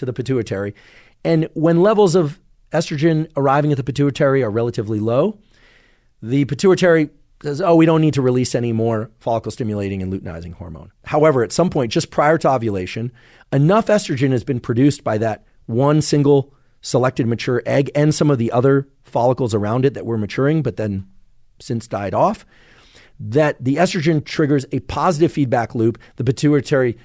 to the pituitary. And when levels of estrogen arriving at the pituitary are relatively low, the pituitary says, oh, we don't need to release any more follicle-stimulating and luteinizing hormone. However, at some point, just prior to ovulation, enough estrogen has been produced by that one single selected mature egg and some of the other follicles around it that were maturing, but then since died off, that the estrogen triggers a positive feedback loop. The pituitary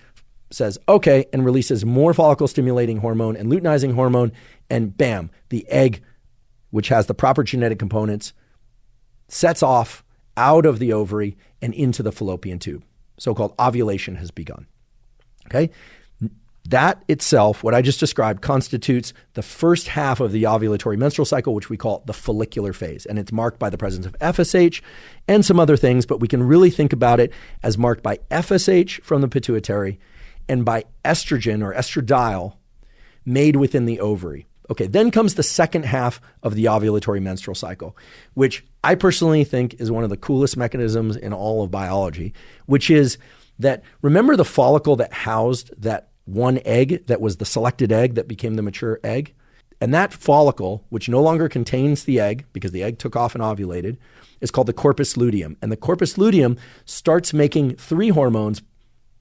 says, okay, and releases more follicle-stimulating hormone and luteinizing hormone, and bam, the egg, which has the proper genetic components, sets off out of the ovary and into the fallopian tube. So-called ovulation has begun. Okay? That itself, what I just described, constitutes the first half of the ovulatory menstrual cycle, which we call the follicular phase. And it's marked by the presence of FSH and some other things, but we can really think about it as marked by FSH from the pituitary and by estrogen or estradiol made within the ovary. Okay, then comes the second half of the ovulatory menstrual cycle, which I personally think is one of the coolest mechanisms in all of biology, which is that, remember the follicle that housed that one egg that was the selected egg that became the mature egg? And that follicle, which no longer contains the egg because the egg took off and ovulated, is called the corpus luteum. And the corpus luteum starts making three hormones,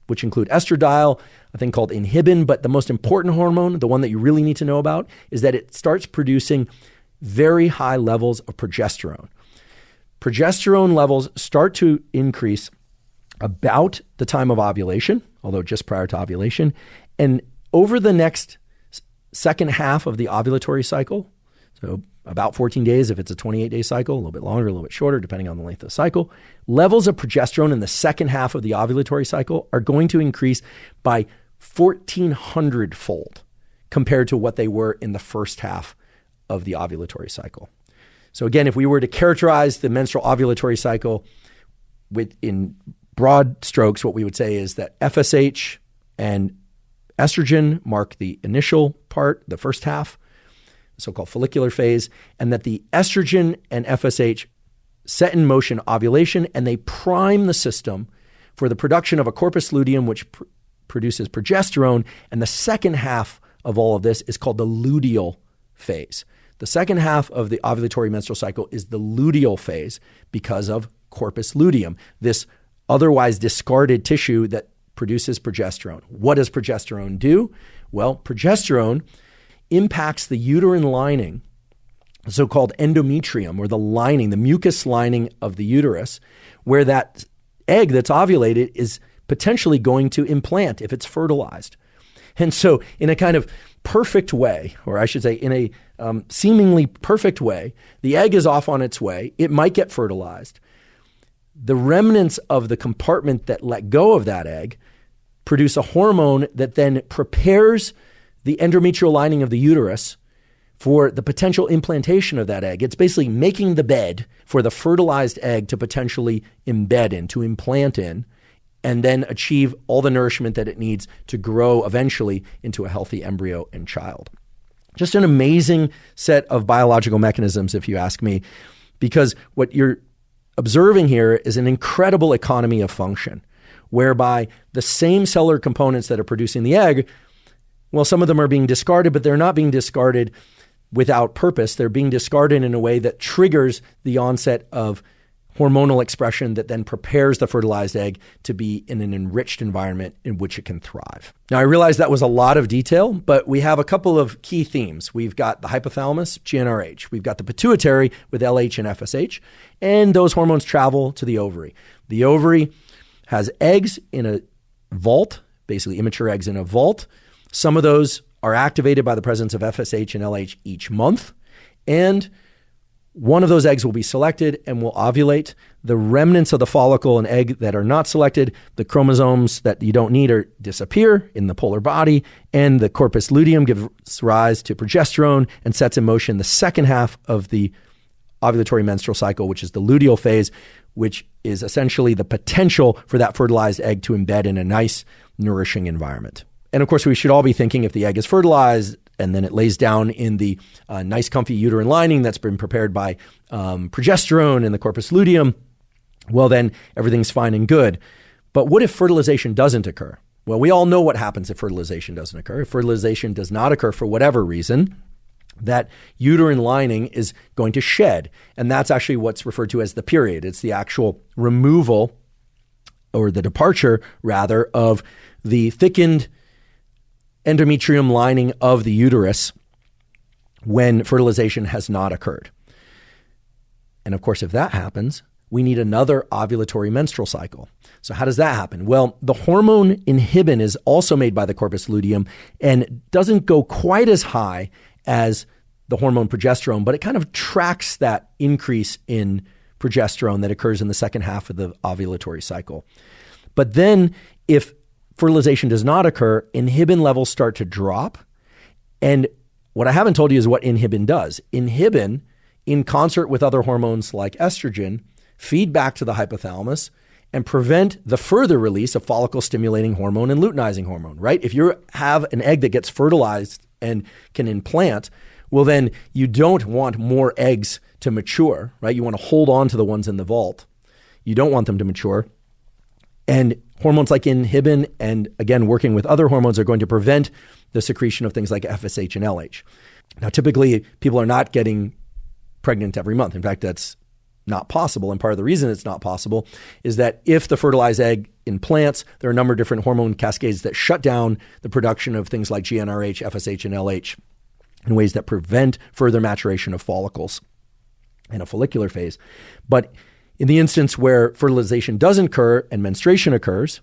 which include estradiol, a thing called inhibin, but the most important hormone, the one that you really need to know about, is that it starts producing very high levels of progesterone. Progesterone levels start to increase about the time of ovulation, although just prior to ovulation. And over the next second half of the ovulatory cycle, so about 14 days if it's a 28-day cycle, a little bit longer, a little bit shorter, depending on the length of the cycle, levels of progesterone in the second half of the ovulatory cycle are going to increase by 1,400-fold compared to what they were in the first half of the ovulatory cycle. So again, if we were to characterize the menstrual ovulatory cycle in broad strokes, what we would say is that FSH and estrogen mark the initial part, the first half, the so-called follicular phase, and that the estrogen and FSH set in motion ovulation, and they prime the system for the production of a corpus luteum, which produces progesterone. And the second half of all of this is called the luteal phase. The second half of the ovulatory menstrual cycle is the luteal phase because of corpus luteum, this otherwise discarded tissue that produces progesterone. What does progesterone do? Well, progesterone impacts the uterine lining, the so-called endometrium, or the lining, the mucus lining of the uterus, where that egg that's ovulated is potentially going to implant if it's fertilized. And so in a kind of perfect way, or I should say in a seemingly perfect way, the egg is off on its way. It might get fertilized. The remnants of the compartment that let go of that egg produce a hormone that then prepares the endometrial lining of the uterus for the potential implantation of that egg. It's basically making the bed for the fertilized egg to potentially embed in, to implant in, and then achieve all the nourishment that it needs to grow eventually into a healthy embryo and child. Just an amazing set of biological mechanisms, if you ask me, because what you're observing here is an incredible economy of function, whereby the same cellular components that are producing the egg, well, some of them are being discarded, but they're not being discarded without purpose. They're being discarded in a way that triggers the onset of hormonal expression that then prepares the fertilized egg to be in an enriched environment in which it can thrive. Now, I realize that was a lot of detail, but we have a couple of key themes. We've got the hypothalamus, GnRH. We've got the pituitary with LH and FSH, and those hormones travel to the ovary. The ovary has eggs in a vault, basically immature eggs in a vault. Some of those are activated by the presence of FSH and LH each month, and one of those eggs will be selected and will ovulate. The remnants of the follicle and egg that are not selected, the chromosomes that you don't need, disappear in the polar body, and the corpus luteum gives rise to progesterone and sets in motion the second half of the ovulatory menstrual cycle, which is the luteal phase, which is essentially the potential for that fertilized egg to embed in a nice, nourishing environment. And of course, we should all be thinking if the egg is fertilized and then it lays down in the nice, comfy uterine lining that's been prepared by progesterone and the corpus luteum, well, then everything's fine and good. But what if fertilization doesn't occur? Well, we all know what happens if fertilization doesn't occur. If fertilization does not occur for whatever reason, that uterine lining is going to shed. And that's actually what's referred to as the period. It's the actual removal, or the departure rather, of the thickened endometrium lining of the uterus when fertilization has not occurred. And of course, if that happens, we need another ovulatory menstrual cycle. So how does that happen? Well, the hormone inhibin is also made by the corpus luteum and doesn't go quite as high as the hormone progesterone, but it kind of tracks that increase in progesterone that occurs in the second half of the ovulatory cycle. But then if fertilization does not occur, inhibin levels start to drop. And what I haven't told you is what inhibin does. Inhibin, in concert with other hormones like estrogen, feed back to the hypothalamus and prevent the further release of follicle-stimulating hormone and luteinizing hormone, right? If you have an egg that gets fertilized and can implant, well, then you don't want more eggs to mature, right? You want to hold on to the ones in the vault. You don't want them to mature. And hormones like inhibin and, again, working with other hormones are going to prevent the secretion of things like FSH and LH. Now, typically, people are not getting pregnant every month. In fact, that's not possible. And part of the reason it's not possible is that if the fertilized egg implants, there are a number of different hormone cascades that shut down the production of things like GnRH, FSH, and LH in ways that prevent further maturation of follicles in a follicular phase. But in the instance where fertilization doesn't occur and menstruation occurs,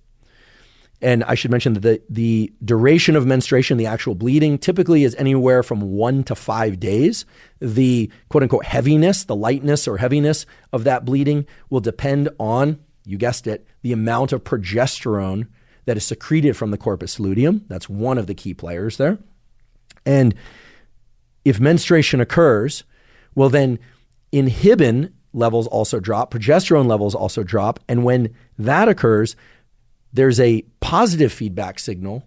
and I should mention that the duration of menstruation, the actual bleeding, typically is anywhere from 1 to 5 days. The quote-unquote heaviness, the lightness or heaviness of that bleeding will depend on, you guessed it, the amount of progesterone that is secreted from the corpus luteum. That's one of the key players there. And if menstruation occurs, well then inhibin levels also drop, progesterone levels also drop, and when that occurs, there's a positive feedback signal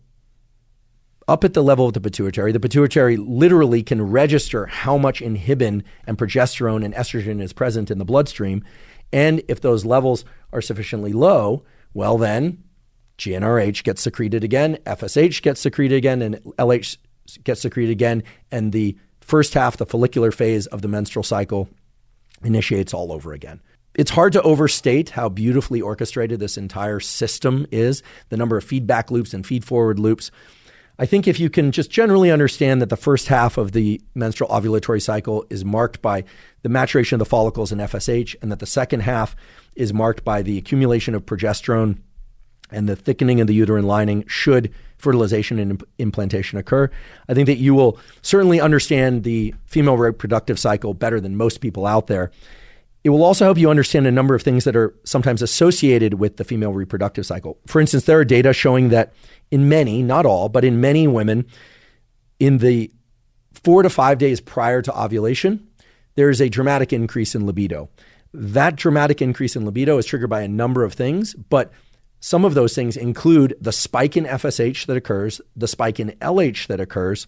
up at the level of the pituitary. The pituitary literally can register how much inhibin and progesterone and estrogen is present in the bloodstream. And if those levels are sufficiently low, well then GnRH gets secreted again, FSH gets secreted again, and LH gets secreted again. And the first half, the follicular phase of the menstrual cycle, initiates all over again. It's hard to overstate how beautifully orchestrated this entire system is, the number of feedback loops and feed-forward loops. I think if you can just generally understand that the first half of the menstrual ovulatory cycle is marked by the maturation of the follicles in FSH, and that the second half is marked by the accumulation of progesterone and the thickening of the uterine lining should fertilization and implantation occur, I think that you will certainly understand the female reproductive cycle better than most people out there. It will also help you understand a number of things that are sometimes associated with the female reproductive cycle. For instance, there are data showing that in many, not all, but in many women, in the 4 to 5 days prior to ovulation, there is a dramatic increase in libido. That dramatic increase in libido is triggered by a number of things, but some of those things include the spike in FSH that occurs, the spike in LH that occurs,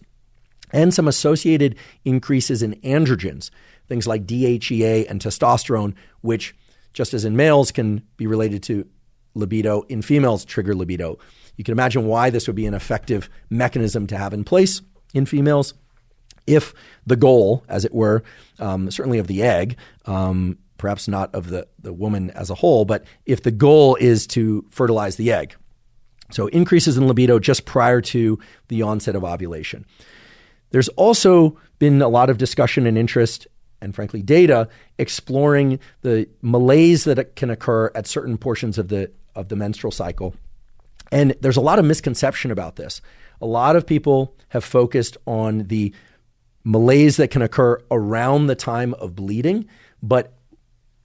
and some associated increases in androgens, things like DHEA and testosterone, which, just as in males, can be related to libido, in females trigger libido. You can imagine why this would be an effective mechanism to have in place in females if the goal, as it were, certainly of the egg, perhaps not of the woman as a whole, but if the goal is to fertilize the egg. So increases in libido just prior to the onset of ovulation. There's also been a lot of discussion and interest and frankly data exploring the malaise that can occur at certain portions of the menstrual cycle. And there's a lot of misconception about this. A lot of people have focused on the malaise that can occur around the time of bleeding, but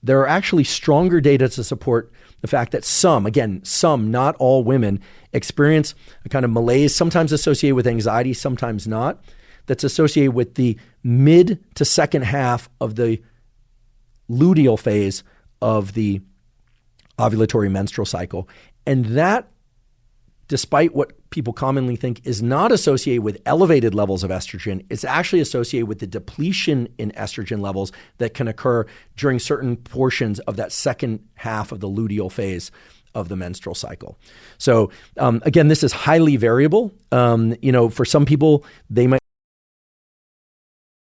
there are actually stronger data to support the fact that some, not all women, experience a kind of malaise, sometimes associated with anxiety, sometimes not, that's associated with the mid to second half of the luteal phase of the ovulatory menstrual cycle. And that, despite what people commonly think, is not associated with elevated levels of estrogen. It's actually associated with the depletion in estrogen levels that can occur during certain portions of that second half of the luteal phase of the menstrual cycle. So again, this is highly variable. For some people, they might